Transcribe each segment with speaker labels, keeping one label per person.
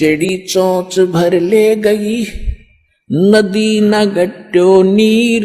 Speaker 1: चेड़ी चोंच भर ले गई, नदी न घट्यो नीर,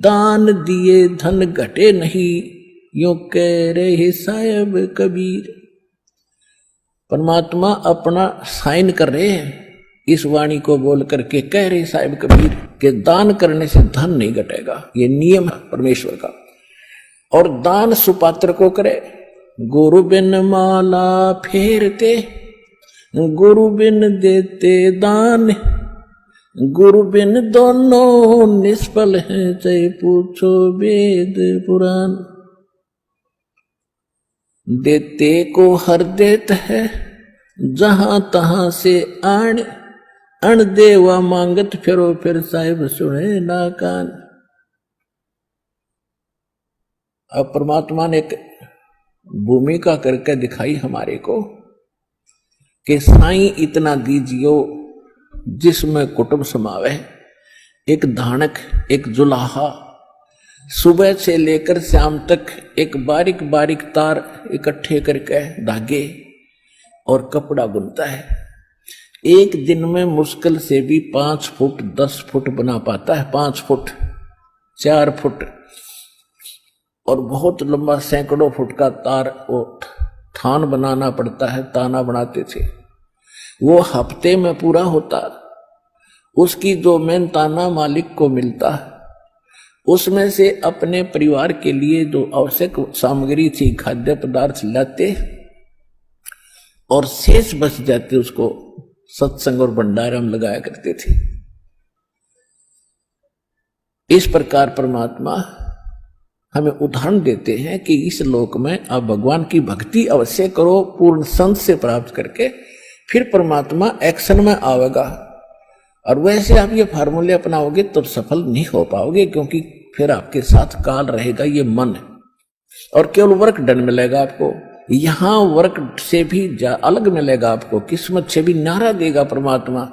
Speaker 1: दान दिए धन घटे नहीं, यूं कह रहे साहब कबीर। परमात्मा अपना साइन कर रहे हैं इस वाणी को बोल करके, कह रहे साहब कबीर कि दान करने से धन नहीं घटेगा, ये नियम है परमेश्वर का। और दान सुपात्र को करे। गुरु बिन माला फेरते, गुरु बिन देते दान, गुरु बिन दोनों निष्फल हैं, चाहे पूछो वेद पुराण। देते को हर देत है, जहां तहां से आण, अण देवा मांगत फिरो, फिर साहिब सुने ना कान। अब परमात्मा ने एक भूमिका करके दिखाई हमारे को कि साईं इतना दीजियो जिसमें कुटुंब समावे, एक धानक, एक जुलाहा, सुबह से लेकर शाम तक एक बारीक बारीक तार इकट्ठे करके धागे और कपड़ा बुनता है। एक दिन में मुश्किल से भी 5 फुट 10 फुट बना पाता है, 5 फुट 4 फुट, और बहुत लंबा सैकड़ों फुट का तार वो थान बनाना पड़ता है। ताना बनाते थे, वो हफ्ते में पूरा होता। उसकी जो मेन ताना मालिक को मिलता, उसमें से अपने परिवार के लिए जो आवश्यक सामग्री थी, खाद्य पदार्थ लाते और शेष बच जाते, उसको सत्संग और भंडारा में लगाया करते थे। इस प्रकार परमात्मा हमें उदाहरण देते हैं कि इस लोक में आप भगवान की भक्ति अवश्य करो, पूर्ण संत से प्राप्त करके, फिर परमात्मा एक्शन में आवेगा। और वैसे आप ये फार्मूले अपनाओगे तो सफल नहीं हो पाओगे, क्योंकि फिर आपके साथ काल रहेगा, ये मन है, और केवल वर्क डन मिलेगा आपको। यहां वर्क से भी अलग मिलेगा आपको, किस्मत से भी नारा देगा परमात्मा,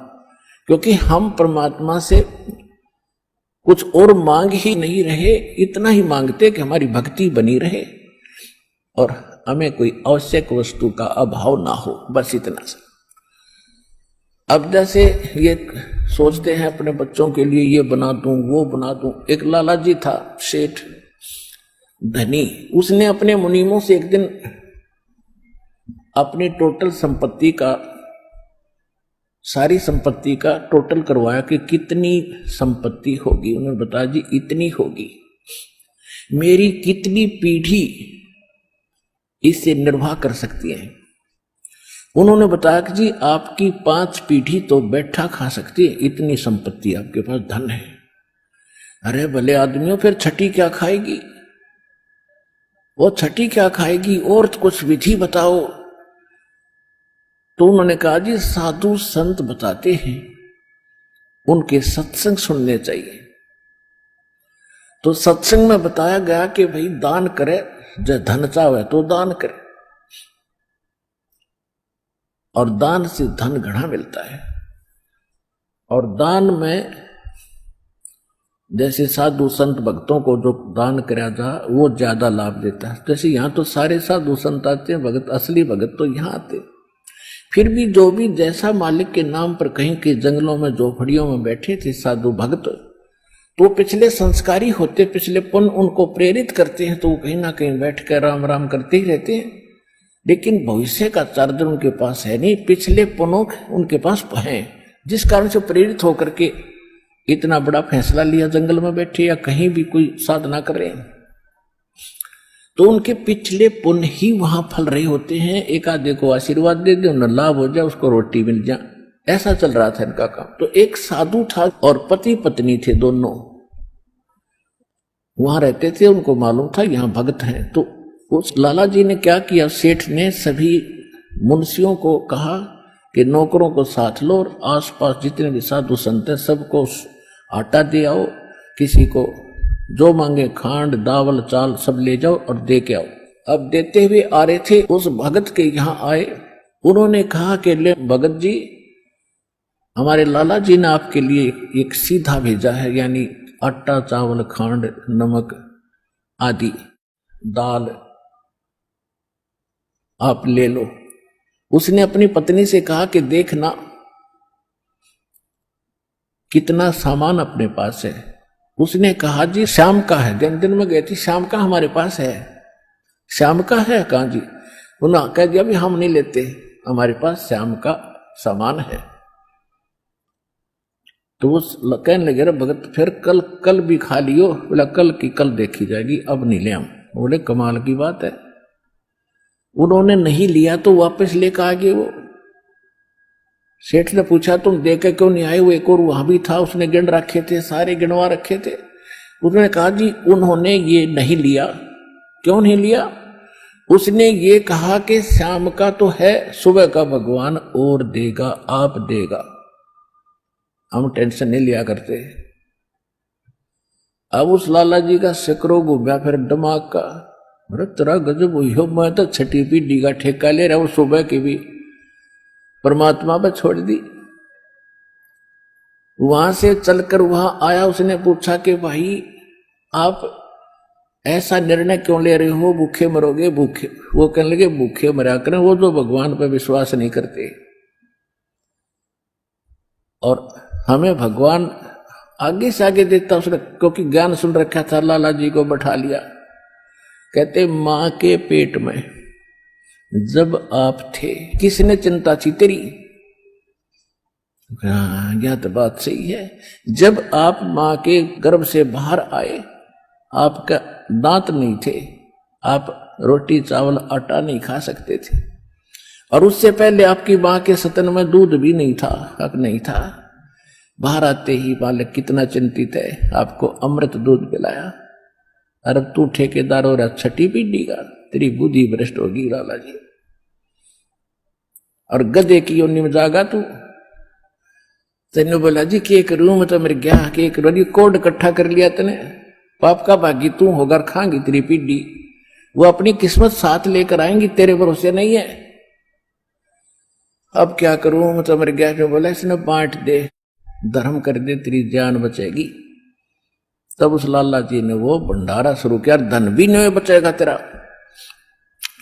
Speaker 1: क्योंकि हम परमात्मा से कुछ और मांग ही नहीं रहे, इतना ही मांगते कि हमारी भक्ति बनी रहे और हमें कोई आवश्यक वस्तु का अभाव ना हो, बस इतना सा। अब जैसे ये सोचते हैं अपने बच्चों के लिए ये बना दूं वो बना दूं। एक लाला जी था सेठ धनी, उसने अपने मुनीमों से एक दिन अपनी टोटल संपत्ति का, सारी संपत्ति का टोटल करवाया कि कितनी संपत्ति होगी। उन्होंने बताया जी इतनी होगी, मेरी कितनी पीढ़ी इससे निर्वाह कर सकती है। उन्होंने बताया कि जी आपकी 5 पीढ़ी तो बैठा खा सकती है, इतनी संपत्ति आपके पास, धन है। अरे भले आदमियों, फिर छठी क्या खाएगी? वो छठी क्या खाएगी? और कुछ विधि बताओ। तो उन्होंने कहा जी साधु संत बताते हैं, उनके सत्संग सुनने चाहिए। तो सत्संग में बताया गया कि भाई दान करे, जब धन चाहे तो दान करे, और दान से धन घना मिलता है। और दान में जैसे साधु संत भक्तों को जो दान कराया जा, वो ज्यादा लाभ देता है। जैसे यहां तो सारे साधु संत आते हैं, भगत, असली भगत तो यहां आते। फिर भी जो भी जैसा मालिक के नाम पर कहीं के जंगलों में झोपड़ियों में बैठे थे साधु भक्त, तो पिछले संस्कारी होते, पिछले पुण्य उनको प्रेरित करते हैं, तो वो कहीं ना कहीं बैठ कर राम राम करते ही रहते हैं। लेकिन भविष्य का चार्जर उनके पास है नहीं, पिछले पुण्यों उनके पास है, जिस कारण से प्रेरित होकर के इतना बड़ा फैसला लिया, जंगल में बैठे या कहीं भी कोई साधना कर रहे हैं। तो उनके पिछले पुण्य ही वहां फल रहे होते हैं। एक आधे को आशीर्वाद दे दे, उन्हें लाभ हो जाए, उसको रोटी मिल जाए, ऐसा चल रहा था इनका काम। तो एक साधु था और पति पत्नी थे, दोनों वहां रहते थे। उनको मालूम था यहाँ भक्त हैं। तो उस लाला जी ने क्या किया, सेठ ने सभी मुंशियों को कहा कि नौकरों को साथ लो और आसपास जितने भी साधु संत हैं सबको आटा दे आओ, किसी को जो मांगे खांड दावल चाल सब ले जाओ और दे के आओ। अब देते हुए आ रहे थे, उस भगत के यहाँ आए। उन्होंने कहा कि ले भगत जी, हमारे लाला जी ने आपके लिए एक सीधा भेजा है, यानी आटा चावल खांड नमक आदि दाल आप ले लो। उसने अपनी पत्नी से कहा कि देखना कितना सामान अपने पास है। उसने कहा जी शाम का है। दिन में गई थी, शाम का हमारे पास है। शाम का है? कहा जी। उन्होंने कह दिया अभी हम नहीं लेते, हमारे पास शाम का सामान है। तो वो कहने लगे रे भगत फिर कल भी खा लियो। बोला कल की कल देखी जाएगी, अब नहीं ले हम। बोले कमाल की बात है। उन्होंने नहीं लिया तो वापस लेकर आ गए वो। सेठ ने पूछा तुम देके क्यों नहीं आए? वो एक और वहां भी था, उसने गिन रखे थे, सारे गिनवा रखे थे। उन्होंने कहा जी उन्होंने ये नहीं लिया। क्यों नहीं लिया? उसने ये कहा कि शाम का तो है, सुबह का भगवान और देगा, आप देगा, हम टेंशन नहीं लिया करते। अब उस लाला जी का सिकरो घूमया फिर दिमाग का। अरे तेरा गजब हुई हो, मैं तो छठी पीढ़ी का ठेका ले रहा हूं, सुबह की भी परमात्मा पर छोड़ दी। वहां से चलकर वहां आया, उसने पूछा कि भाई आप ऐसा निर्णय क्यों ले रहे हो, भूखे मरोगे? भूखे? वो कहने लगे भूखे मरा करें वो जो भगवान पर विश्वास नहीं करते। और हमें भगवान आगे से आगे देता उसने, क्योंकि ज्ञान सुन रखा था। लाला जी को बैठा लिया, कहते मां के पेट में जब आप थे किसने चिंता थी तेरी? हाँ यह तो बात सही है। जब आप मां के गर्भ से बाहर आए आपका दांत नहीं थे, आप रोटी चावल आटा नहीं खा सकते थे, और उससे पहले आपकी मां के सतन में दूध भी नहीं था, हक नहीं था। बाहर आते ही बालक कितना चिंतित है, आपको अमृत दूध पिलाया। अरे तू ठेकेदार हो रहा छठी पीढ़ी का, तेरी बुद्धि भ्रष्ट होगी लाला जी। और गधे की योनि में जागा तू। तेने बोला जी कि एक रूम तो मेरे गया कि एक रोनी कोड इकट्ठा कर लिया तने, पाप का भागी तू होगा, खाएंगी तेरी पीढ़ी। वो अपनी किस्मत साथ लेकर आएंगी, तेरे भरोसे नहीं है। अब क्या करूं, मैं तो मेरे गया जो बोला इसने बांट दे, धर्म कर दे, तेरी जान बचेगी। तब उस लाला जी ने वो भंडारा शुरू किया, धन भी नहीं बचेगा तेरा।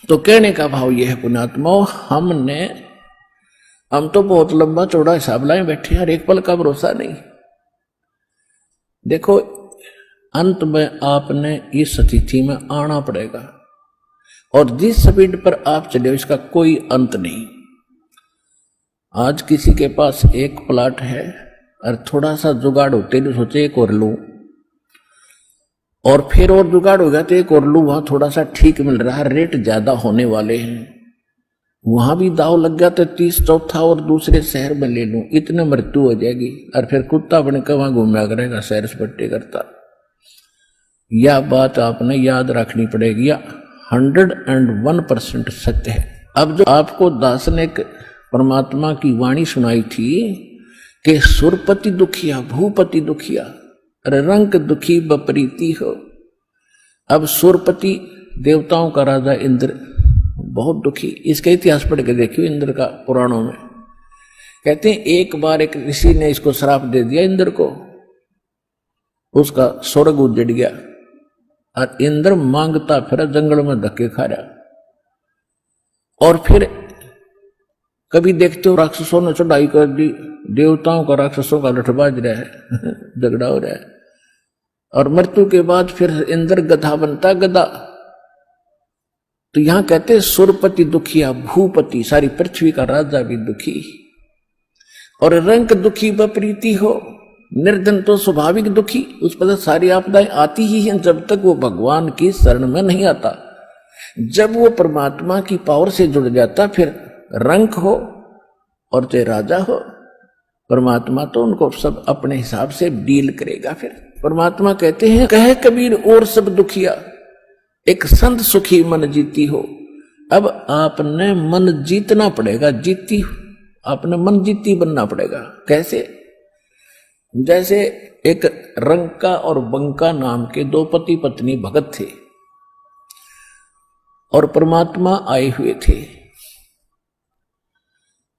Speaker 1: तो कहने का भाव यह है पुण्यात्मा, हम तो बहुत लंबा चौड़ा हिसाब लाए बैठे हैं, एक पल का भरोसा नहीं। देखो अंत में आपने इस स्थिति में आना पड़ेगा, और जिस स्पीड पर आप चले इसका कोई अंत नहीं। आज किसी के पास एक प्लाट है और थोड़ा सा जुगाड़ होते नहीं सोचे एक और लूं, और फिर और जुगाड़ हो गया तो एक और लूं, वहां थोड़ा सा ठीक मिल रहा है, रेट ज्यादा होने वाले हैं, वहां भी दाव लग गया तो 30 चौथा और दूसरे शहर में ले लूं, इतने मृत्यु हो जाएगी, और फिर कुत्ता बन के वहां घूमया करेगा सैर सपट्टे करता। यह बात आपने याद रखनी पड़ेगी, या 101% सत्य है। अब जो आपको दास ने परमात्मा की वाणी सुनाई थी कि सुरपति दुखिया भूपति दुखिया, अरे रंग दुखी बपरीति हो। अब सुरपति देवताओं का राजा इंद्र बहुत दुखी, इसका इतिहास पढ़ के देखियो इंद्र का पुराणों में। कहते हैं एक बार एक ऋषि ने इसको श्राप दे दिया इंद्र को, उसका स्वर्ग उजड़ गया, और इंद्र मांगता फिर जंगल में धक्के खा रहा। और फिर कभी देखते हो राक्षसों ने चढ़ाई कर दी, देवताओं का राक्षसों का लठबाज रहा है झगड़ा हो रहा है, और मृत्यु के बाद फिर इंद्र गधा बनता गधा। तो यहां कहते हैं सुरपति दुखिया भूपति, सारी पृथ्वी का राजा भी दुखी, और रंग दुखी बप्रीति हो। निर्धन तो स्वाभाविक दुखी, उस पर सारी आपदाएं आती ही हैं जब तक वो भगवान की शरण में नहीं आता। जब वो परमात्मा की पावर से जुड़ जाता फिर रंग हो और चाहे राजा हो, परमात्मा तो उनको सब अपने हिसाब से डील करेगा। फिर परमात्मा कहते हैं कहे कबीर और सब दुखिया, एक संत सुखी मन जीती हो। अब आपने मन जीतना पड़ेगा, आपने मन जीती बनना पड़ेगा। कैसे? जैसे एक रंका और बंका नाम के दो पति पत्नी भगत थे, और परमात्मा आए हुए थे।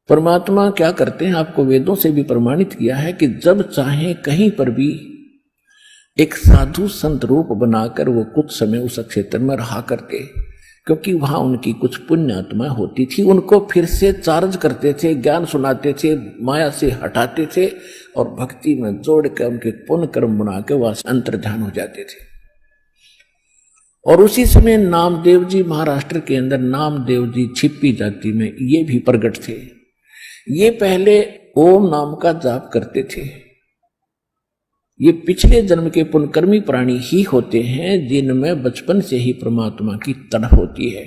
Speaker 1: परमात्मा क्या करते हैं, आपको वेदों से भी प्रमाणित किया है कि जब चाहे कहीं पर भी एक साधु संत रूप बनाकर वो कुछ समय उस क्षेत्र में रहा करके क्योंकि वहां उनकी कुछ पुण्य आत्माएं होती थी, उनको फिर से चार्ज करते थे, ज्ञान सुनाते थे, माया से हटाते थे और भक्ति में जोड़ कर उनके पुण्य कर्म बना के वहां से अंतर्ध्यान हो जाते थे। और उसी समय नामदेव जी महाराष्ट्र के अंदर, नामदेव जी छिप्पी जाति में ये भी प्रकट थे। ये पहले ओम नाम का जाप करते थे। ये पिछले जन्म के पुण्यकर्मी प्राणी ही होते हैं जिनमें बचपन से ही परमात्मा की तड़प होती है।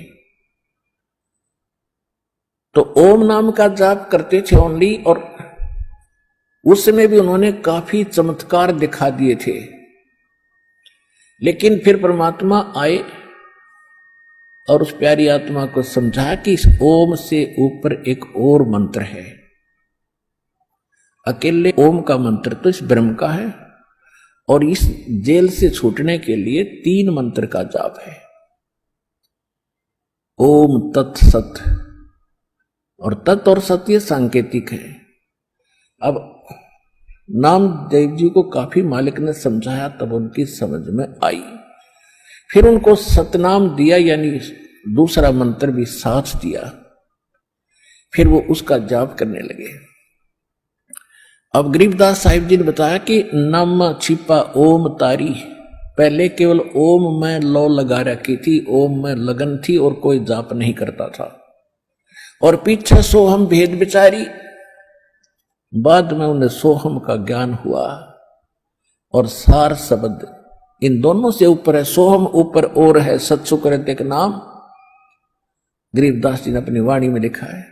Speaker 1: तो ओम नाम का जाप करते थे ओनली, और उस समय भी उन्होंने काफी चमत्कार दिखा दिए थे। लेकिन फिर परमात्मा आए और उस प्यारी आत्मा को समझाया कि इस ओम से ऊपर एक और मंत्र है। अकेले ओम का मंत्र तो इस ब्रह्म का है, और इस जेल से छूटने के लिए 3 मंत्र का जाप है। ओम तत्सत, और तत् और सत ये सांकेतिक है। अब नामदेव जी को काफी मालिक ने समझाया, तब उनकी समझ में आई। फिर उनको सतनाम दिया, यानी दूसरा मंत्र भी साथ दिया। फिर वो उसका जाप करने लगे। अब गरीबदास साहिब जी ने बताया कि नम छिपा ओम तारी, पहले केवल ओम में लो लगा रखी थी, ओम में लगन थी और कोई जाप नहीं करता था। और पीछे सोहम भेद विचारी, बाद में उन्हें सोहम का ज्ञान हुआ। और सार शब्द इन दोनों से ऊपर है, सोहम ऊपर और है, सत्सुकृत एक नाम गरीबदास जी ने अपनी वाणी में लिखा है।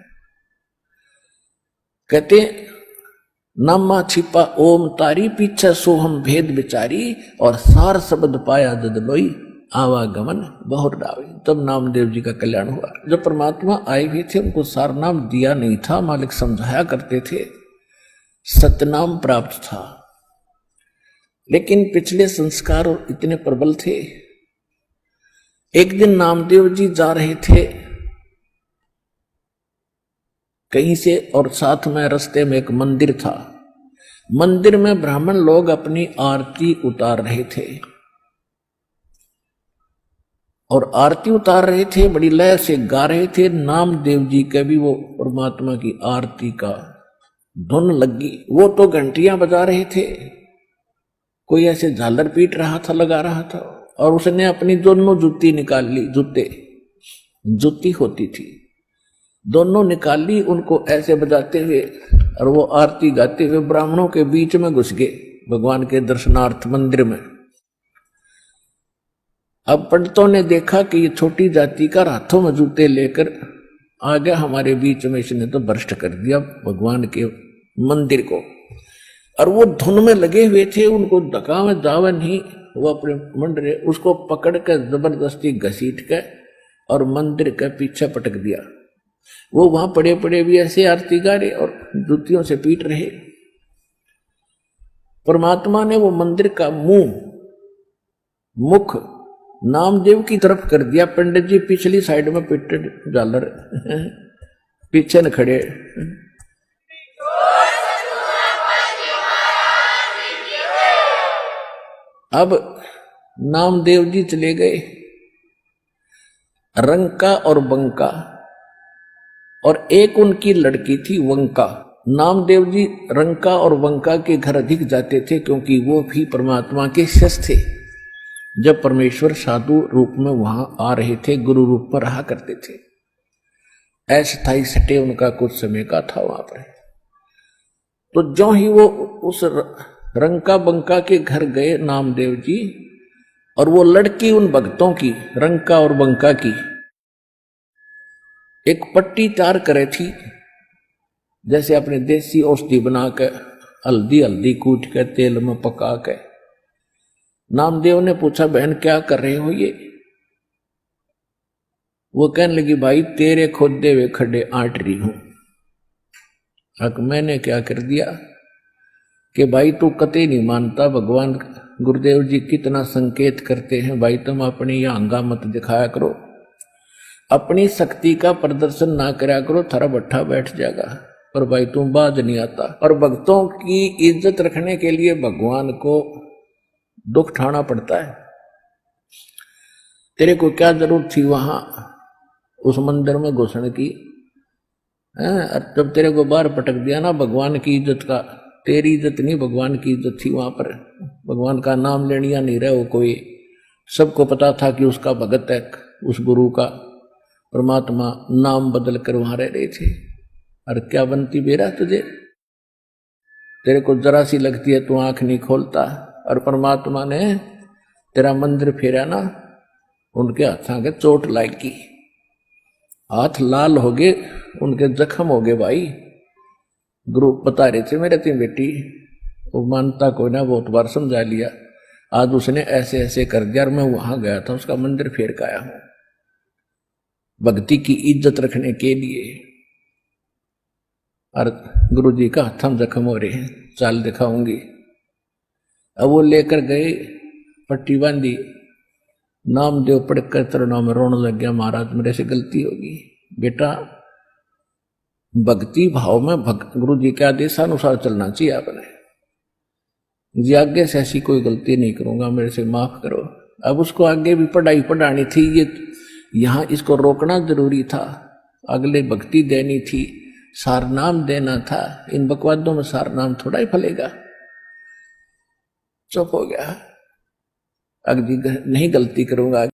Speaker 1: कहते नामा छिपा ओम तारी, पीछे सोहम भेद विचारी, और सार शब्द पाया जद लोई, आवागमन बहुत डावी। तब नामदेव जी का कल्याण हुआ। जब परमात्मा आए हुए थे उनको सार नाम दिया नहीं था, मालिक समझाया करते थे, सतनाम प्राप्त था। लेकिन पिछले संस्कार और इतने प्रबल थे। एक दिन नामदेव जी जा रहे थे कहीं से, और साथ में रास्ते में एक मंदिर था। मंदिर में ब्राह्मण लोग अपनी आरती उतार रहे थे, और आरती उतार रहे थे, बड़ी लय से गा रहे थे। नामदेव जी के भी वो परमात्मा की आरती का धुन लगी। वो तो घंटियां बजा रहे थे, कोई ऐसे झालर पीट रहा था, लगा रहा था, और उसने अपनी दोनों जूती निकाल ली, जूती होती थी, दोनों निकाल ली, उनको ऐसे बजाते हुए, और वो आरती गाते हुए ब्राह्मणों के बीच में घुस गए भगवान के दर्शनार्थ मंदिर में। अब पंडितों ने देखा कि ये छोटी जाति का हाथों में जूते लेकर आ गया हमारे बीच में, इसने तो भ्रष्ट कर दिया भगवान के मंदिर को। और वो धुन में लगे हुए थे, उनको धक्का में दावा नहीं, वो अपने मंडरे उसको पकड़ कर जबरदस्ती घसीट के और मंदिर के पीछे पटक दिया। वो वहां पड़े पड़े भी ऐसे आरती गा रहे और जूतियों से पीट रहे। परमात्मा ने वो मंदिर का मुख नामदेव की तरफ कर दिया। पंडित जी पिछली साइड में पिटे झालर पीछे न खड़े। अब नामदेव जी चले गए रंका और बंका, और एक उनकी लड़की थी वंका। नामदेव जी रंका और वंका के घर अधिक जाते थे, क्योंकि वो भी परमात्मा के शिष्य थे। जब परमेश्वर साधु रूप में वहां आ रहे थे, गुरु रूप में रहा करते थे। अस्थायी सटे उनका कुछ समय का था वहां पर। तो जो ही वो उस रंका बंका के घर गए नामदेव जी, और वो लड़की उन भक्तों की, रंका और बंका की, एक पट्टी तैयार करे थी, जैसे अपने देसी औषधि बना के हल्दी कूट के तेल में पका के। नामदेव ने पूछा, बहन क्या कर रहे हो ये? वो कहने लगी, भाई तेरे खोदे हुए खड्डे आंट रही हूं। अब मैंने क्या कर दिया कि भाई तू कतई नहीं मानता, भगवान गुरुदेव जी कितना संकेत करते हैं, भाई तुम अपनी यह हंगामा मत दिखाया करो, अपनी शक्ति का प्रदर्शन ना करा करो, थारा भट्ठा बैठ जाएगा। पर भाई तुम बाज नहीं आता। और भक्तों की इज्जत रखने के लिए भगवान को दुख उठाना पड़ता है। तेरे को क्या जरूरत थी वहां उस मंदिर में घुसने की। और जब तेरे को बाहर पटक दिया ना भगवान की इज्जत का, तेरी इज्जत नहीं भगवान की इज्जत थी वहां पर। भगवान का नाम लेनिया नहीं रहे वो कोई, सबको पता था कि उसका भगत है, उस गुरु का परमात्मा नाम बदल कर वहां रह रहे थे। और क्या बनती बेरा तुझे, तेरे को जरा सी लगती है तू आंख नहीं खोलता। और परमात्मा ने तेरा मंदिर फेरा ना, उनके हाथों के चोट लागी, हाथ लाल हो गए, उनके जख्म हो गए भाई। गुरु बता रहे थे मेरे तीन बेटी, वो मानता कोई ना, बहुत बार समझा लिया, आज उसने ऐसे ऐसे कर दिया और मैं वहां गया था उसका मंदिर फेर के आया हूं भक्ति की इज्जत रखने के लिए। और गुरु जी का हथम जख्म हो रहे हैं, चाल दिखाऊंगी। अब वो लेकर गए, पट्टी बांधी, नामदेव पढ़कर तरुणों में रोने लग गया, महाराज मेरे से गलती होगी। बेटा भक्ति भाव में गुरु जी के आदेशानुसार चलना चाहिए आपने, जी आगे से ऐसी कोई गलती नहीं करूंगा, मेरे से माफ करो। अब उसको आगे भी पढ़ाई पढ़ानी थी, ये यहां इसको रोकना जरूरी था, अगले भक्ति देनी थी, सारनाम देना था। इन बकवादों में सारनाम थोड़ा ही फलेगा। चुप हो गया, अगली नहीं गलती करूंगा।